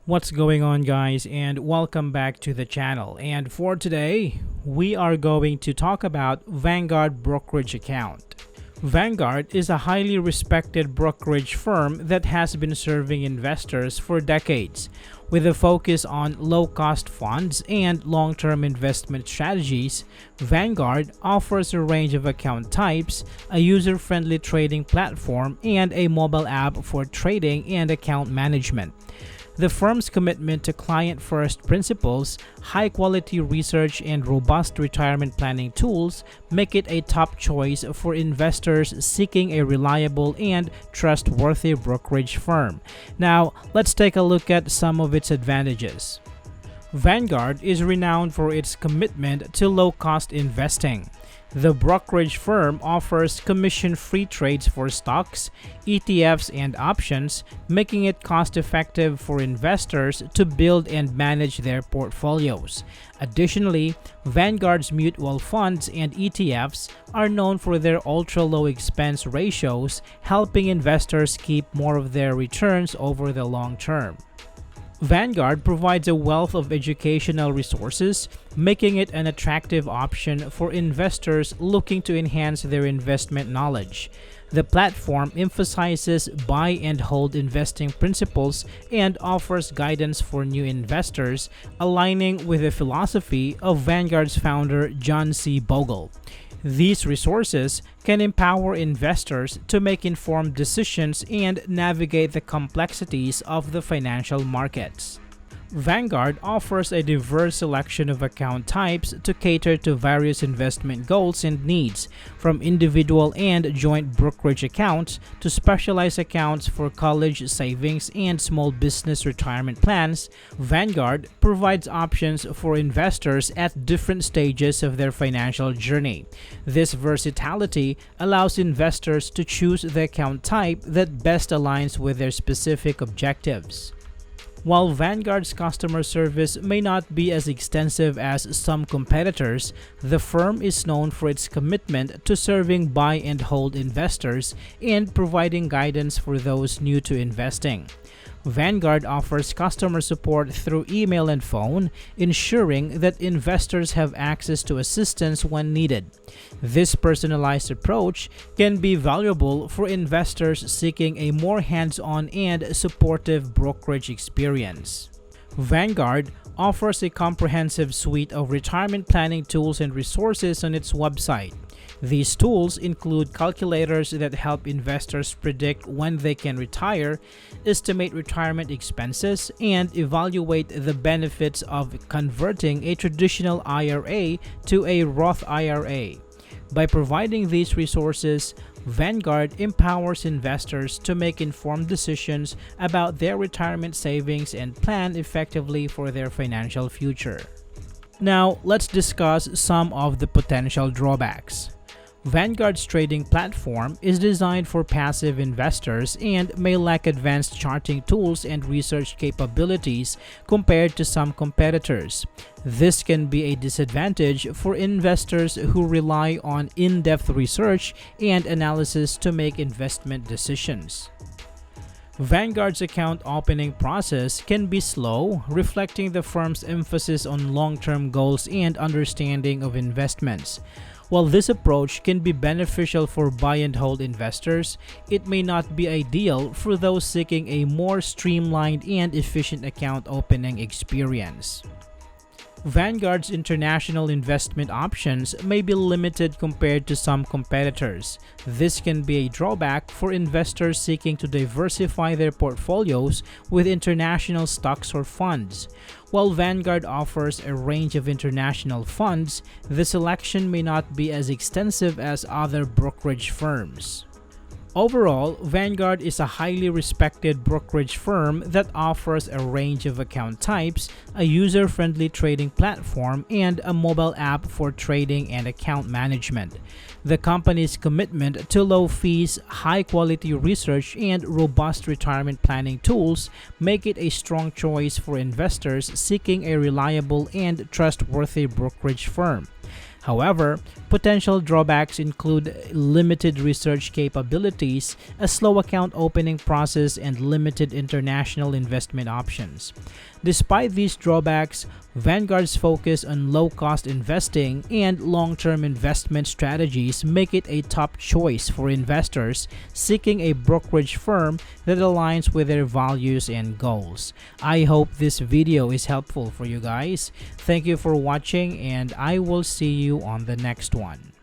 What's going on, guys, and welcome back to the channel. And for today, we are going to talk about Vanguard Brokerage account. Vanguard is a highly respected brokerage firm that has been serving investors for decades. With a focus on low-cost funds and long-term investment strategies, Vanguard offers a range of account types, a user-friendly trading platform, and a mobile app for trading and account management. The firm's commitment to client-first principles, high-quality research, and robust retirement planning tools make it a top choice for investors seeking a reliable and trustworthy brokerage firm. Now, let's take a look at some of its advantages. Vanguard is renowned for its commitment to low-cost investing. The brokerage firm offers commission-free trades for stocks, ETFs, and options, making it cost-effective for investors to build and manage their portfolios. Additionally, Vanguard's mutual funds and ETFs are known for their ultra-low expense ratios, helping investors keep more of their returns over the long term. Vanguard provides a wealth of educational resources, making it an attractive option for investors looking to enhance their investment knowledge. The platform emphasizes buy and hold investing principles and offers guidance for new investors, aligning with the philosophy of Vanguard's founder John C. Bogle. These resources can empower investors to make informed decisions and navigate the complexities of the financial markets. Vanguard offers a diverse selection of account types to cater to various investment goals and needs, from individual and joint brokerage accounts to specialized accounts for college savings and small business retirement plans. Vanguard provides options for investors at different stages of their financial journey. This versatility allows investors to choose the account type that best aligns with their specific objectives. While Vanguard's customer service may not be as extensive as some competitors, the firm is known for its commitment to serving buy and hold investors and providing guidance for those new to investing. Vanguard offers customer support through email and phone, ensuring that investors have access to assistance when needed. This personalized approach can be valuable for investors seeking a more hands-on and supportive brokerage experience. Vanguard offers a comprehensive suite of retirement planning tools and resources on its website. These tools include calculators that help investors predict when they can retire, estimate retirement expenses, and evaluate the benefits of converting a traditional IRA to a Roth IRA. By providing these resources, Vanguard empowers investors to make informed decisions about their retirement savings and plan effectively for their financial future. Now, let's discuss some of the potential drawbacks. Vanguard's trading platform is designed for passive investors and may lack advanced charting tools and research capabilities compared to some competitors. This can be a disadvantage for investors who rely on in-depth research and analysis to make investment decisions. Vanguard's account opening process can be slow, reflecting the firm's emphasis on long-term goals and understanding of investments. While this approach can be beneficial for buy and hold investors, it may not be ideal for those seeking a more streamlined and efficient account opening experience. Vanguard's international investment options may be limited compared to some competitors. This can be a drawback for investors seeking to diversify their portfolios with international stocks or funds. While Vanguard offers a range of international funds, the selection may not be as extensive as other brokerage firms. Overall, Vanguard is a highly respected brokerage firm that offers a range of account types, a user-friendly trading platform, and a mobile app for trading and account management. The company's commitment to low fees, high-quality research, and robust retirement planning tools make it a strong choice for investors seeking a reliable and trustworthy brokerage firm. However, potential drawbacks include limited research capabilities, a slow account opening process, and limited international investment options. Despite these drawbacks, Vanguard's focus on low-cost investing and long-term investment strategies make it a top choice for investors seeking a brokerage firm that aligns with their values and goals. I hope this video is helpful for you guys. Thank you for watching, and I will see you on the next one.